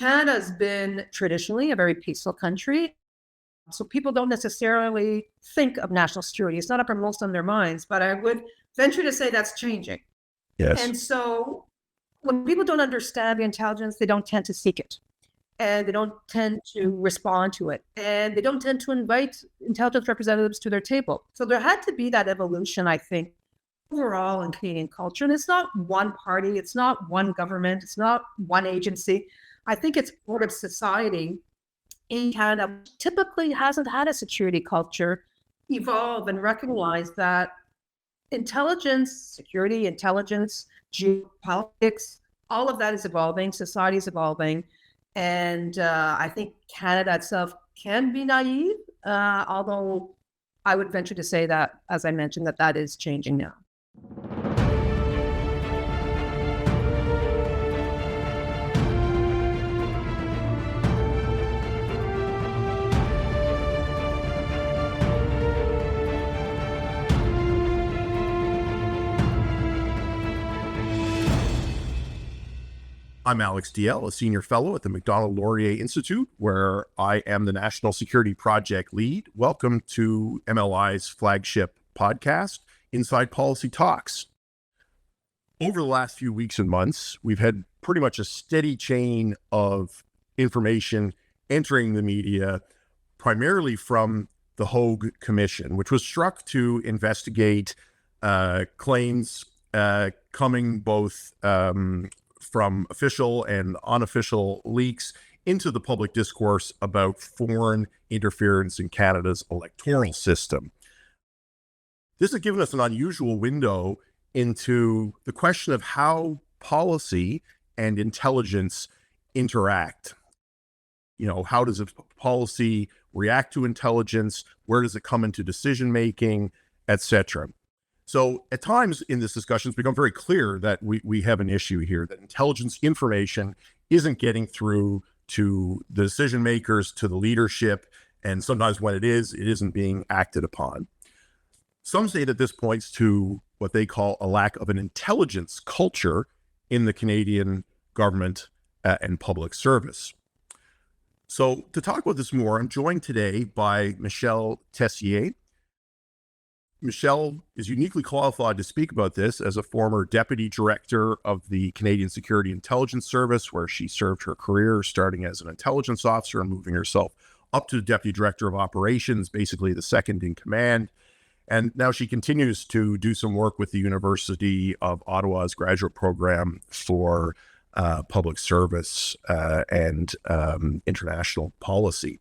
Canada's been traditionally a very peaceful country. So people don't necessarily think of national security. It's not uppermost on their minds, but I would venture to say that's changing. Yes. And so when people don't understand the intelligence, they don't tend to seek it. And they don't tend to respond to it. And they don't tend to invite intelligence representatives to their table. So there had to be that evolution, I think, overall in Canadian culture. And it's not one party, it's not one government, it's not one agency. I think it's part of society in Canada typically hasn't had a security culture evolve and recognize that intelligence, security, intelligence, geopolitics, all of that is evolving, society is evolving. And I think Canada itself can be naive, although I would venture to say that, as I mentioned, that is changing now. I'm Alex Dalziel, a senior fellow at the Macdonald-Laurier Institute, where I am the National Security Project Lead. Welcome to MLI's flagship podcast, Inside Policy Talks. Over the last few weeks and months, we've had pretty much a steady chain of information entering the media, primarily from the Hogue Commission, which was struck to investigate claims coming both from official and unofficial leaks into the public discourse about foreign interference in Canada's electoral system. This has given us an unusual window into the question of how policy and intelligence interact. You know, how does a policy react to intelligence? Where does it come into decision-making, etc.? So at times in this discussion, it's become very clear that we have an issue here, that intelligence information isn't getting through to the decision makers, to the leadership, and sometimes when it isn't being acted upon. Some say that this points to what they call a lack of an intelligence culture in the Canadian government and public service. So to talk about this more, I'm joined today by Michelle Tessier. Michelle is uniquely qualified to speak about this as a former deputy director of the Canadian Security Intelligence Service, where she served her career starting as an intelligence officer and moving herself up to the deputy director of operations, basically the second in command. And now she continues to do some work with the University of Ottawa's graduate program for public service and international policy.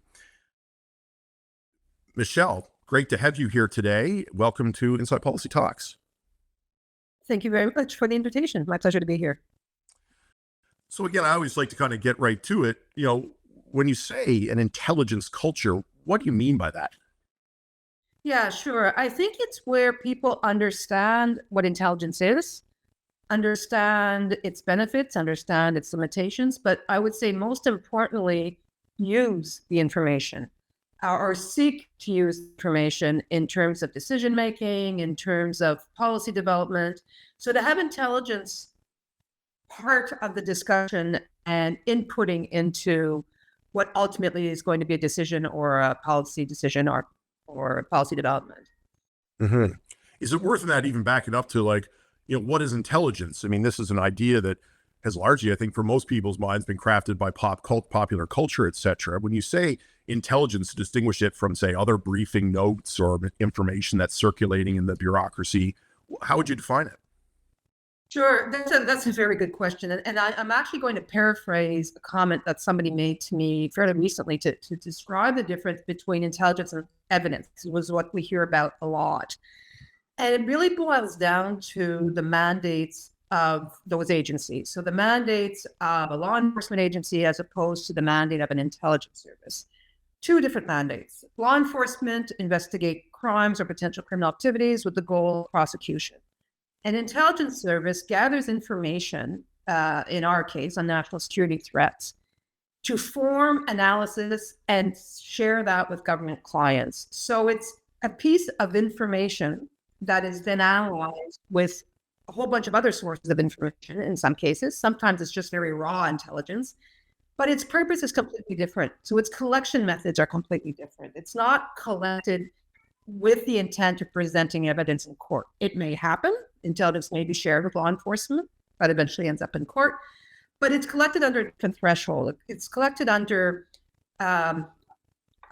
Michelle, great to have you here today. Welcome to Inside Policy Talks. Thank you very much for the invitation. My pleasure to be here. So again, I always like to kind of get right to it. You know, when you say an intelligence culture, what do you mean by that? Yeah, sure. I think it's where people understand what intelligence is, understand its benefits, understand its limitations, but I would say most importantly, use the information. Or seek to use information in terms of decision-making, in terms of policy development. So to have intelligence part of the discussion and inputting into what ultimately is going to be a decision or a policy decision or policy development. Mm-hmm. Is it worth that even backing up to what is intelligence? I mean, this is an idea that has largely, I think, for most people's minds, been crafted by popular culture, et cetera. When you say intelligence, distinguish it from, say, other briefing notes or information that's circulating in the bureaucracy, how would you define it? Sure, that's a very good question. And I'm actually going to paraphrase a comment that somebody made to me fairly recently to describe the difference between intelligence and evidence. It was what we hear about a lot. And it really boils down to the mandates of those agencies. So the mandates of a law enforcement agency as opposed to the mandate of an intelligence service. Two different mandates. Law enforcement investigate crimes or potential criminal activities with the goal of prosecution. An intelligence service gathers information, in our case, on national security threats, to form analysis and share that with government clients. So it's a piece of information that is then analyzed with a whole bunch of other sources of information in some cases. Sometimes it's just very raw intelligence. but its purpose is completely different. So its collection methods are completely different. It's not collected with the intent of presenting evidence in court. It may happen, intelligence may be shared with law enforcement, but eventually ends up in court. But it's collected under a different threshold. It's collected under, I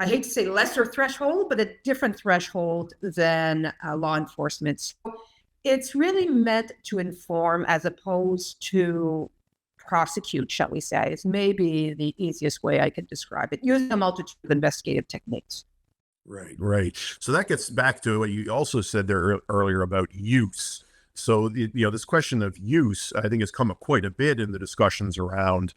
hate to say lesser threshold, but a different threshold than law enforcement. So it's really meant to inform as opposed to prosecute, shall we say. It's maybe the easiest way I could describe it, using a multitude of investigative techniques. Right. So that gets back to what you also said there earlier about use. So, this question of use, I think, has come up quite a bit in the discussions around,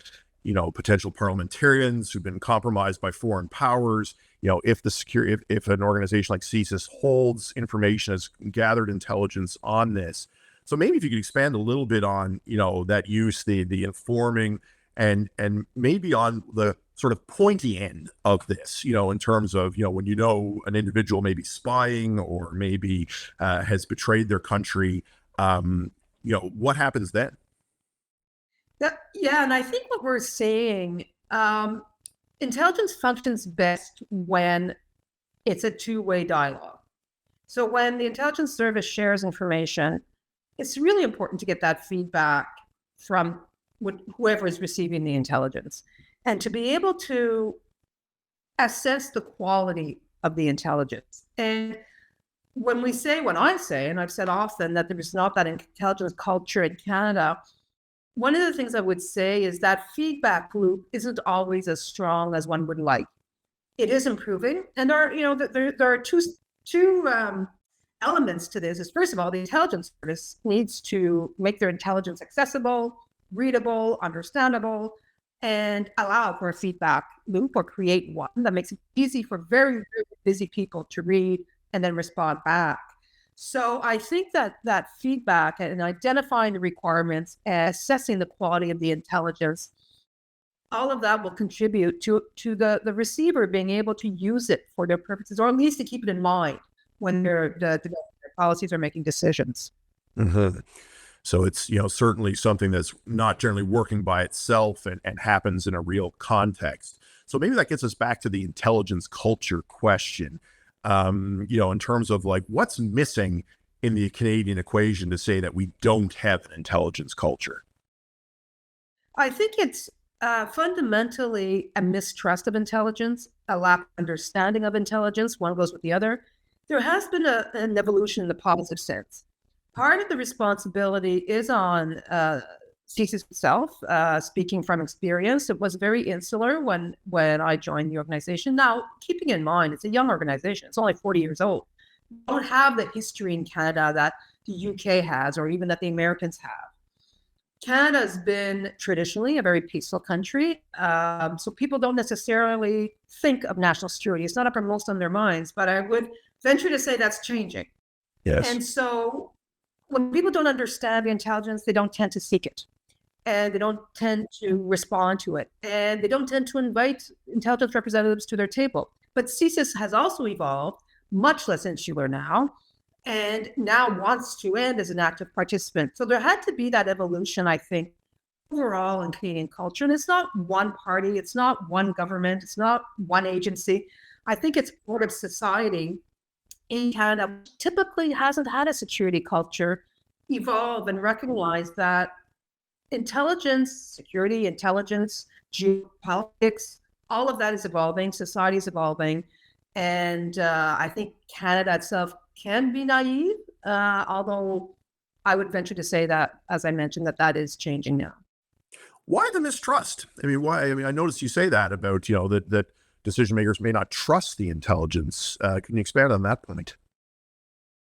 potential parliamentarians who've been compromised by foreign powers. If if an organization like CSIS holds information, has gathered intelligence on this. So maybe if you could expand a little bit on, that use, the informing, and maybe on the sort of pointy end of this, in terms of, when an individual may be spying or maybe has betrayed their country, what happens then? Yeah, and I think what we're saying, intelligence functions best when it's a two-way dialogue. So when the intelligence service shares information, it's really important to get that feedback from whoever is receiving the intelligence, and to be able to assess the quality of the intelligence. And when I say, and I've said often that there is not that intelligence culture in Canada, one of the things I would say is that feedback loop isn't always as strong as one would like. It is improving, and there are two elements to this. Is first of all, the intelligence service needs to make their intelligence accessible, readable, understandable, and allow for a feedback loop, or create one that makes it easy for very, very busy people to read and then respond back. So I think that feedback and identifying the requirements and assessing the quality of the intelligence, all of that will contribute to the receiver being able to use it for their purposes, or at least to keep it in mind when the policies are making decisions. Mm-hmm. So it's, certainly something that's not generally working by itself and happens in a real context. So maybe that gets us back to the intelligence culture question, in terms of like what's missing in the Canadian equation to say that we don't have an intelligence culture. I think it's fundamentally a mistrust of intelligence, a lack of understanding of intelligence. One goes with the other. There has been an evolution in the positive sense. Part of the responsibility is on CSIS itself. Speaking from experience, it was very insular when I joined the organization. Now, keeping in mind, it's a young organization. It's only 40 years old. We don't have the history in Canada that the UK has, or even that the Americans have. Canada's been traditionally a very peaceful country, so people don't necessarily think of national security. It's not uppermost on their minds, but I would venture to say that's changing. Yes. And so when people don't understand the intelligence, they don't tend to seek it, and they don't tend to respond to it, and they don't tend to invite intelligence representatives to their table. But CSIS has also evolved, much less insular now, and now wants to end as an active participant. So there had to be that evolution, I think, overall in Canadian culture. And it's not one party, it's not one government, it's not one agency. I think it's part of society in Canada, which typically hasn't had a security culture, evolve and recognize that intelligence, security, intelligence, geopolitics, all of that is evolving, society is evolving. And I think Canada itself can be naive, although I would venture to say that, as I mentioned, that is changing now. Why the mistrust? Why? I noticed you say that about, that decision makers may not trust the intelligence. Can you expand on that point?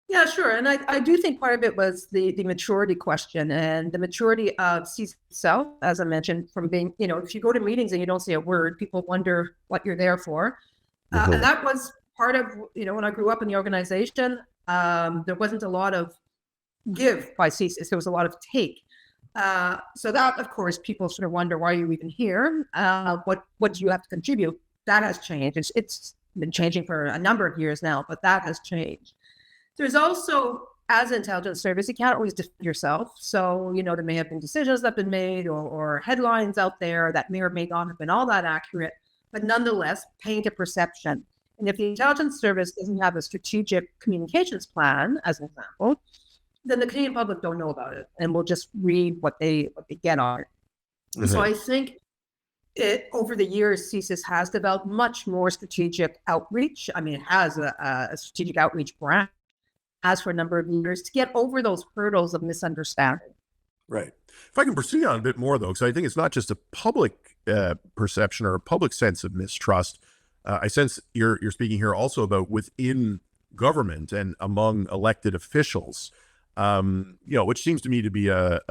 Yeah, sure. And I do think part of it was the maturity question, and the maturity of CSIS itself, as I mentioned, from being, if you go to meetings and you don't say a word, people wonder what you're there for. Mm-hmm. And that was part of, when I grew up in the organization, there wasn't a lot of give by CSIS. There was a lot of take. So that, of course, people sort of wonder, why are you even here? What do you have to contribute? That has changed. It's been changing for a number of years now, but that has changed. There's also as an intelligence service, you can't always defend yourself. So, there may have been decisions that have been made or headlines out there that may or may not have been all that accurate, but nonetheless paint a perception. And if the intelligence service doesn't have a strategic communications plan, as an example, then the Canadian public don't know about it and will just read what they get on it. Mm-hmm. So I think over the years, CSIS has developed much more strategic outreach. I mean, it has a strategic outreach brand, has for a number of years, to get over those hurdles of misunderstanding. Right. If I can proceed on a bit more, though, because I think it's not just a public perception or a public sense of mistrust. I sense you're speaking here also about within government and among elected officials, which seems to me to be a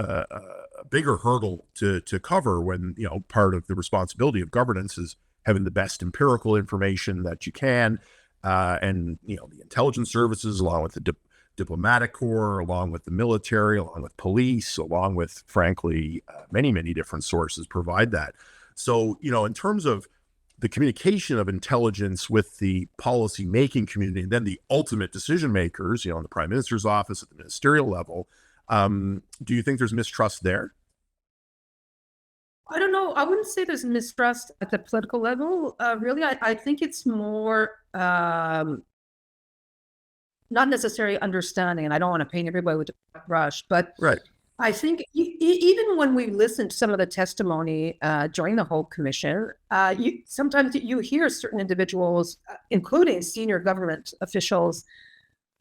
bigger hurdle to cover when, part of the responsibility of governance is having the best empirical information that you can. And, the intelligence services, along with the diplomatic corps, along with the military, along with police, along with, frankly, many, many different sources provide that. So, in terms of the communication of intelligence with the policy-making community and then the ultimate decision makers, in the Prime Minister's office at the ministerial level, do you think there's mistrust there? I don't know. I wouldn't say there's mistrust at the political level. Really, I think it's more not necessarily understanding, and I don't want to paint everybody with a brush, but right. I think even when we listened to some of the testimony during the Hope Commission, sometimes you hear certain individuals, including senior government officials,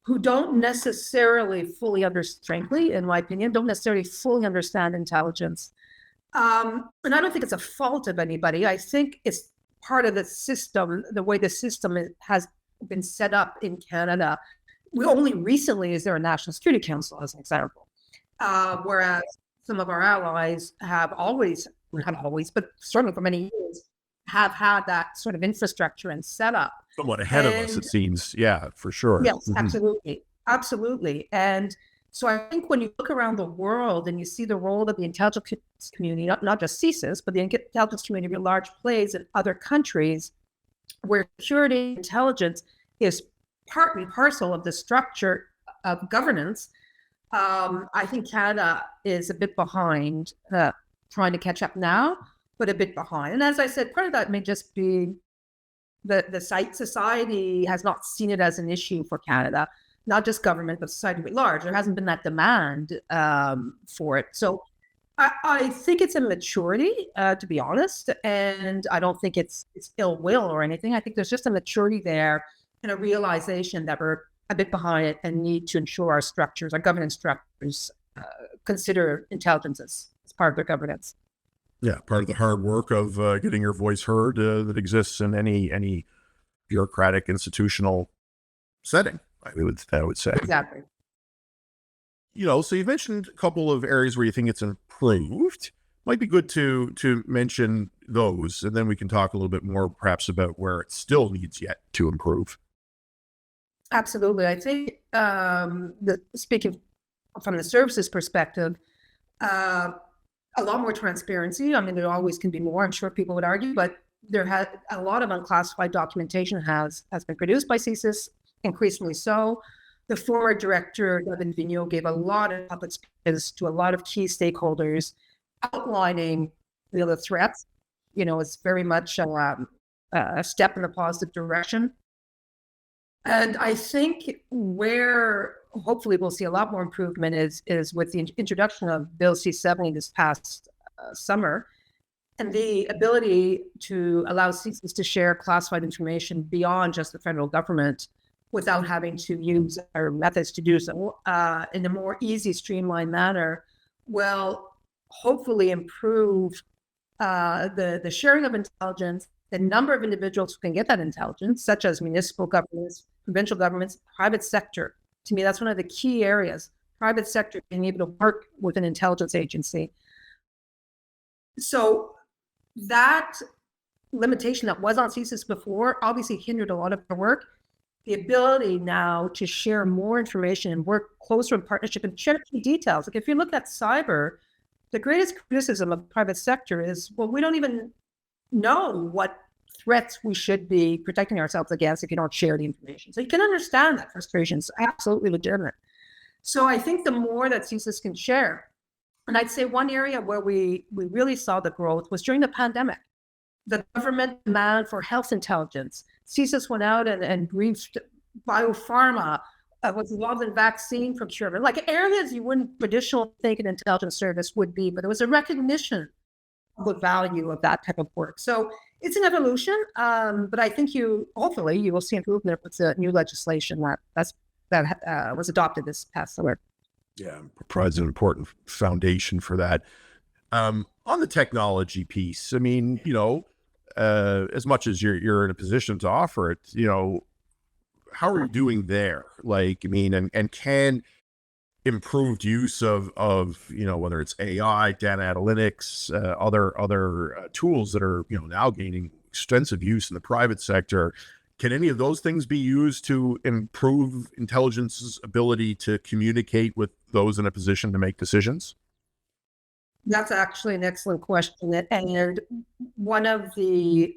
who don't necessarily fully understand, frankly, in my opinion, don't necessarily fully understand intelligence. And I don't think it's a fault of anybody. I think it's part of the system, the way the system has been set up in Canada. Only recently is there a National Security Council, as an example. Whereas some of our allies have always, not always, but certainly for many years, have had that sort of infrastructure and setup. Somewhat ahead of us, it seems. Yeah, for sure. Yes, absolutely. Absolutely. And so I think when you look around the world and you see the role of the intelligence community, not just CSIS, but the intelligence community at large plays in other countries where security intelligence is part and parcel of the structure of governance, I think Canada is a bit behind, trying to catch up now, but a bit behind. And as I said, part of that may just be the society has not seen it as an issue for Canada, not just government, but society at large. There hasn't been that demand for it. So I think it's a maturity, to be honest, and I don't think it's ill will or anything. I think there's just a maturity there and a realization that we're a bit behind it and need to ensure our structures, our governance structures, consider intelligence as part of their governance. Yeah, part of the hard work of getting your voice heard that exists in any bureaucratic institutional setting, I would say. Exactly. So you've mentioned a couple of areas where you think it's improved. Might be good to mention those, and then we can talk a little bit more perhaps about where it still needs yet to improve. Absolutely. I think speaking from the services perspective, a lot more transparency. I mean, there always can be more, I'm sure people would argue, but there has a lot of unclassified documentation has been produced by CSIS, increasingly so. The former director, Devin Vigneault, gave a lot of public spaces to a lot of key stakeholders, outlining the threats. It's very much a step in a positive direction. And I think where hopefully we'll see a lot more improvement is with the introduction of Bill C-70 this past summer, and the ability to allow CSIS to share classified information beyond just the federal government without having to use our methods to do so in a more easy, streamlined manner will hopefully improve the sharing of intelligence, the number of individuals who can get that intelligence, such as municipal governments, provincial governments, private sector. To me, that's one of the key areas, private sector being able to work with an intelligence agency. So that limitation that was on CSIS before obviously hindered a lot of their work. The ability now to share more information and work closer in partnership and share key details. Like if you look at cyber, the greatest criticism of the private sector is, well, we don't even know what threats we should be protecting ourselves against if you don't share the information. So you can understand that frustration. It's absolutely legitimate. So I think the more that CSIS can share, and I'd say one area where we really saw the growth was during the pandemic. The government demand for health intelligence. CSIS went out and briefed biopharma, was involved in vaccine procurement, like areas you wouldn't traditionally think an intelligence service would be, but it was a recognition of the value of that type of work. So it's an evolution, but I think hopefully you will see improvement with the new legislation that was adopted this past summer. Yeah, provides an important foundation for that. On the technology piece, I mean, as much as you're in a position to offer it, how are you doing there? Like, I mean, and can improved use of whether it's AI, data analytics, other tools that are now gaining extensive use in the private sector. Can any of those things be used to improve intelligence's ability to communicate with those in a position to make decisions? That's actually an excellent question. And one of the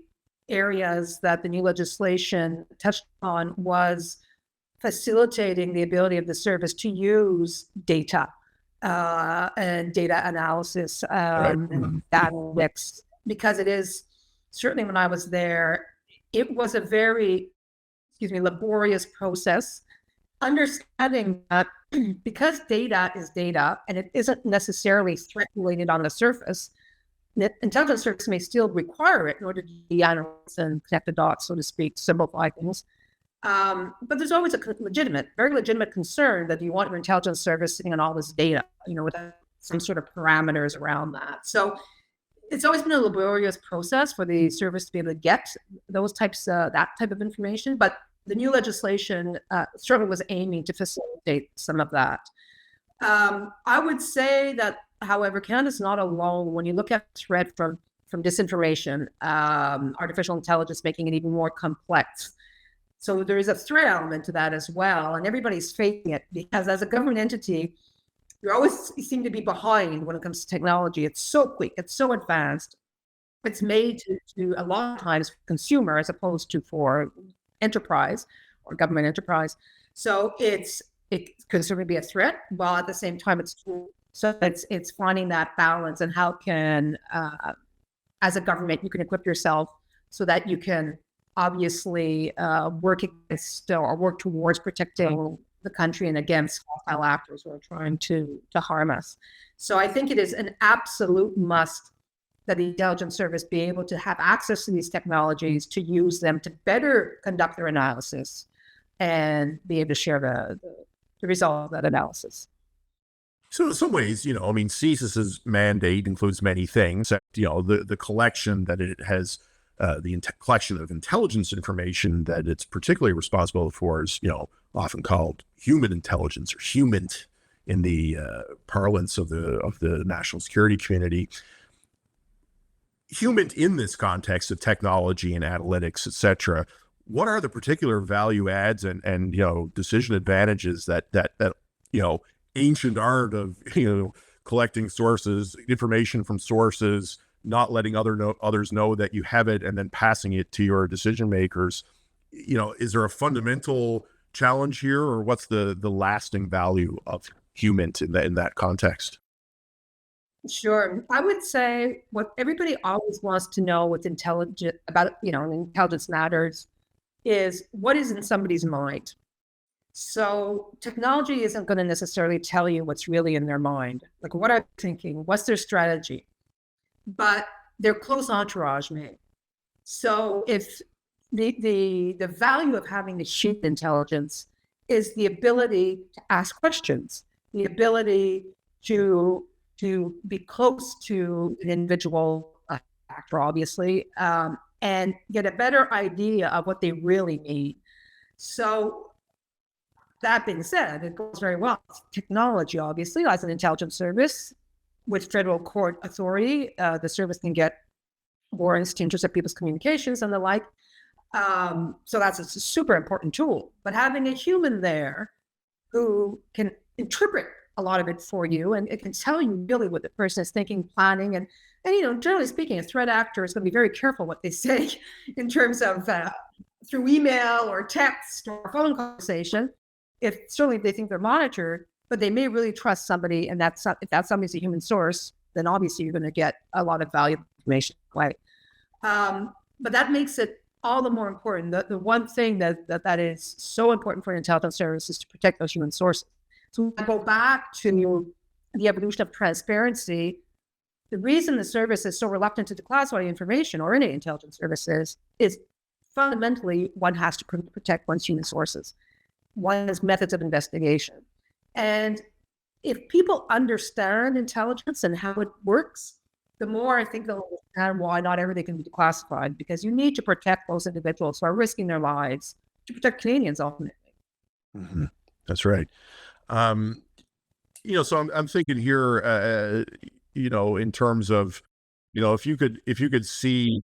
areas that the new legislation touched on was facilitating the ability of the service to use data and data analysis and data analytics, because it is, certainly when I was there, it was a very, laborious process. Understanding that because data is data and it isn't necessarily threat related on the surface, the intelligence service may still require it in order to analyze and connect the dots, so to speak, simplify things. But there's always a very legitimate concern that you want your intelligence service sitting on all this data, with some sort of parameters around that. So it's always been a laborious process for the service to be able to get those that type of information. But the new legislation certainly was aiming to facilitate some of that. I would say that, however, Canada's not alone. When you look at threat from disinformation, artificial intelligence making it even more complex. So there is a threat element to that as well, and everybody's facing it because as a government entity, you seem to be behind when it comes to technology. It's so quick, it's so advanced. It's made to a lot of times for consumer as opposed to for enterprise or government enterprise. So it can certainly be a threat, while at the same time it's finding that balance and how can, as a government, you can equip yourself so that you can obviously work against or work towards protecting the country and against hostile actors who are trying to harm us. So I think it is an absolute must that the intelligence service be able to have access to these technologies, to use them to better conduct their analysis and be able to share the result of that analysis. So in some ways, CSIS's mandate includes many things. The collection that it has, collection of intelligence information that it's particularly responsible for is, often called human intelligence, or HUMINT in the parlance of the national security community. HUMINT in this context of technology and analytics, et cetera, what are the particular value adds and decision advantages that ancient art of collecting information from sources, not letting others know that you have it, and then passing it to your decision makers? Is there a fundamental challenge here, or what's the lasting value of HUMINT in that context? Sure. I would say what everybody always wants to know with intelligence matters is what is in somebody's mind. So technology isn't going to necessarily tell you what's really in their mind. Like, what are they thinking? What's their strategy? But their close entourage may. So if the value of having the human intelligence is the ability to ask questions, the ability to be close to an individual actor, obviously, and get a better idea of what they really need. So that being said, it goes very well. Technology, obviously, as an intelligence service with federal court authority, the service can get warrants to intercept people's communications and the like. So that's a super important tool. But having a human there who can interpret a lot of it for you, and it can tell you really what the person is thinking, planning, and generally speaking, a threat actor is going to be very careful what they say in terms of through email or text or phone conversation. If they think they're monitored, but they may really trust somebody, and if that somebody's a human source, then obviously you're going to get a lot of valuable information. Right? But that makes it all the more important. The one thing that is so important for an intelligence service is to protect those human sources. So when I go back to the evolution of transparency, the reason the service is so reluctant to declassify information, or any intelligence services, is fundamentally one has to protect one's human sources. One is methods of investigation. And if people understand intelligence and how it works, the more I think they'll understand why not everything can be declassified, because you need to protect those individuals who are risking their lives to protect Canadians ultimately. Mm-hmm. That's right. So I'm thinking here, in terms of, if you could see,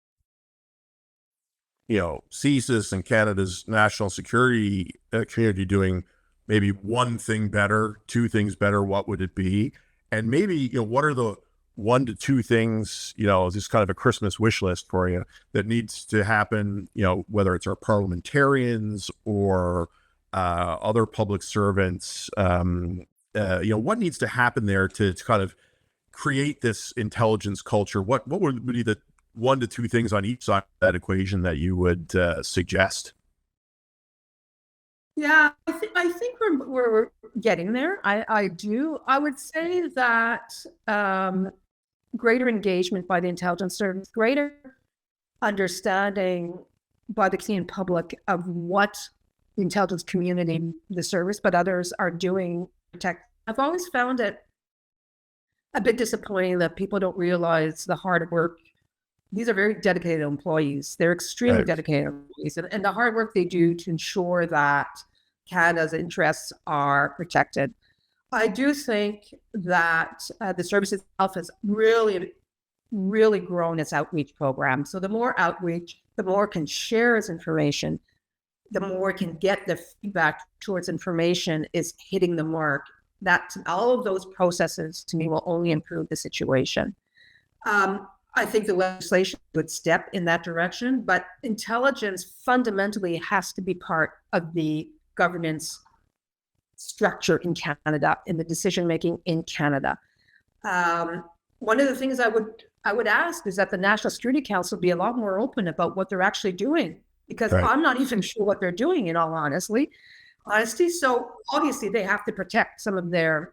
CSIS and Canada's national security community doing maybe one thing better, two things better, what would it be? And maybe, what are the 1 to 2 things, just kind of a Christmas wish list for you that needs to happen, whether it's our parliamentarians or other public servants, what needs to happen there to kind of create this intelligence culture? What would be the 1 to 2 things on each side of that equation that you would suggest? Yeah, I think we're getting there. I do. I would say that greater engagement by the intelligence service, greater understanding by the Canadian public of what the intelligence community, the service, but others are doing to protect. I've always found it a bit disappointing that people don't realize the hard work. These are very dedicated employees. They're extremely dedicated employees, and the hard work they do to ensure that Canada's interests are protected. I do think that the service itself has really, really grown its outreach program. So the more outreach, the more it can share its information, the more it can get the feedback towards information is hitting the mark. That all of those processes, to me, will only improve the situation. I think the legislation is a good step in that direction, but intelligence fundamentally has to be part of the governance structure in Canada, in the decision-making in Canada. One of the things I would ask is that the National Security Council be a lot more open about what they're actually doing, because I'm not even sure what they're doing, in all honesty. So obviously they have to protect some of their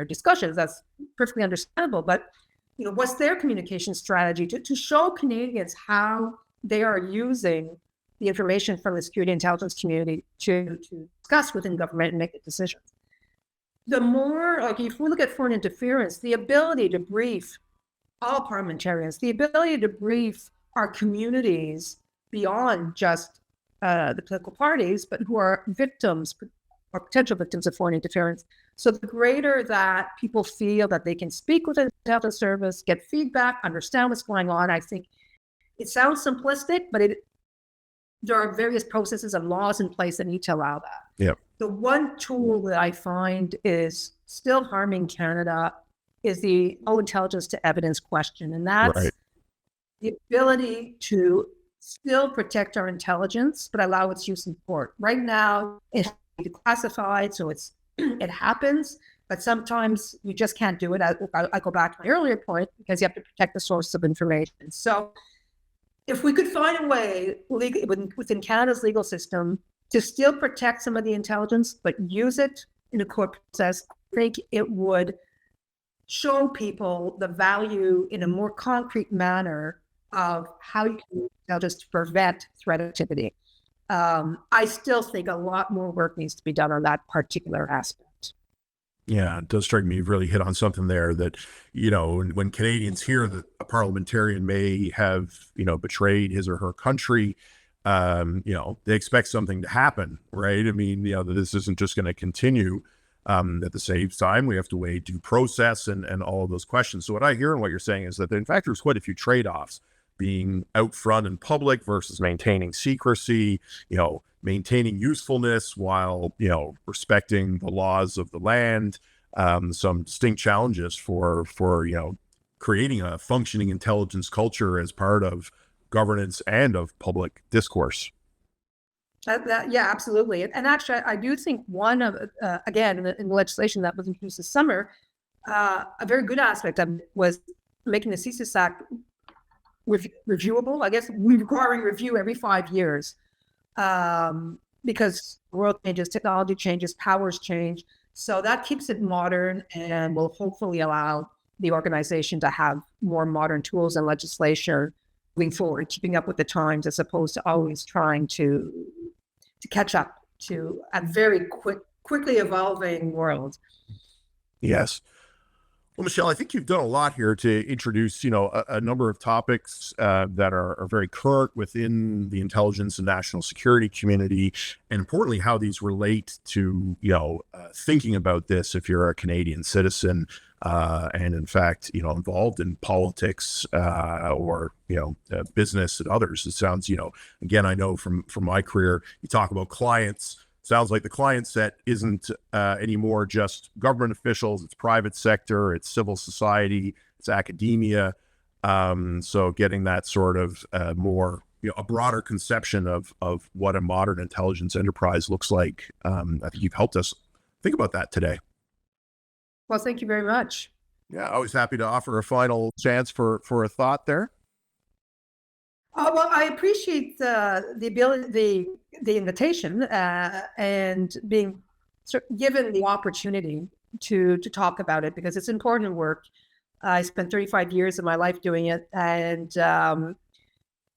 discussions. That's perfectly understandable. But what's their communication strategy to show Canadians how they are using the information from the security intelligence community to discuss within government and make the decisions? The more, if we look at foreign interference, the ability to brief all parliamentarians, the ability to brief our communities beyond just the political parties, but who are victims or potential victims of foreign interference. So the greater that people feel that they can speak with the intelligence service, get feedback, understand what's going on, I think it sounds simplistic, but there are various processes and laws in place that need to allow that. Yep. The one tool that I find is still harming Canada is the intelligence to evidence question. And that's the ability to still protect our intelligence, but allow its use in court. Right now, it's declassified, so it happens, but sometimes you just can't do it. I go back to my earlier point, because you have to protect the source of information. So if we could find a way within Canada's legal system to still protect some of the intelligence, but use it in a court process, I think it would show people the value in a more concrete manner of how you can use intelligence to prevent threat activity. I still think a lot more work needs to be done on that particular aspect. Yeah, it does strike me you've really hit on something there that, when Canadians hear that a parliamentarian may have, betrayed his or her country, they expect something to happen, right? I mean, that this isn't just going to continue. At the same time, we have to weigh due process and all of those questions. So what I hear and what you're saying is that, in fact, there's quite a few trade-offs, being out front and public versus maintaining secrecy, maintaining usefulness while, respecting the laws of the land, some distinct challenges for creating a functioning intelligence culture as part of governance and of public discourse. Yeah, absolutely. And actually, I do think one of, again, in the legislation that was introduced this summer, a very good aspect of it was making the CSIS Act reviewable. I guess requiring review every 5 years, because the world changes, technology changes, powers change. So that keeps it modern and will hopefully allow the organization to have more modern tools and legislation moving forward, keeping up with the times as opposed to always trying to catch up to a very quickly evolving world. Yes. Well, Michelle, I think you've done a lot here to introduce, a number of topics that are very current within the intelligence and national security community, and importantly, how these relate to, thinking about this if you're a Canadian citizen and, in fact, involved in politics or, business and others. It sounds, again, I know from my career, you talk about clients. Sounds like the client set isn't anymore just government officials. It's private sector, it's civil society, it's academia. So getting that sort of more, a broader conception of what a modern intelligence enterprise looks like. I think you've helped us think about that today. Well, thank you very much. Yeah, always happy to offer a final chance for a thought there. Oh, well, I appreciate the ability, the invitation, and being given the opportunity to talk about it, because it's important work. I spent 35 years of my life doing it, and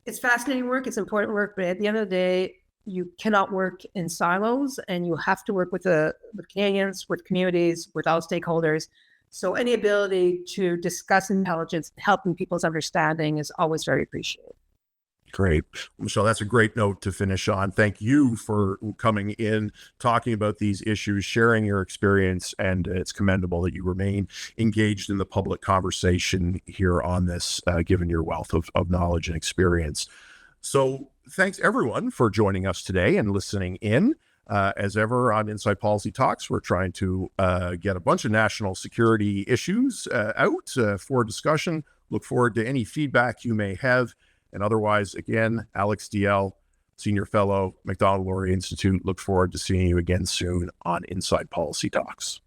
it's fascinating work. It's important work, but at the end of the day, you cannot work in silos, and you have to work with Canadians, with communities, with all stakeholders. So any ability to discuss intelligence, helping people's understanding, is always very appreciated. Great. Michelle, that's a great note to finish on. Thank you for coming in, talking about these issues, sharing your experience, and it's commendable that you remain engaged in the public conversation here on this, given your wealth of knowledge and experience. So thanks, everyone, for joining us today and listening in. As ever on Inside Policy Talks, we're trying to get a bunch of national security issues out for discussion. Look forward to any feedback you may have. And otherwise, again, Alex DL, Senior Fellow, Macdonald-Laurier Institute. Look forward to seeing you again soon on Inside Policy Talks.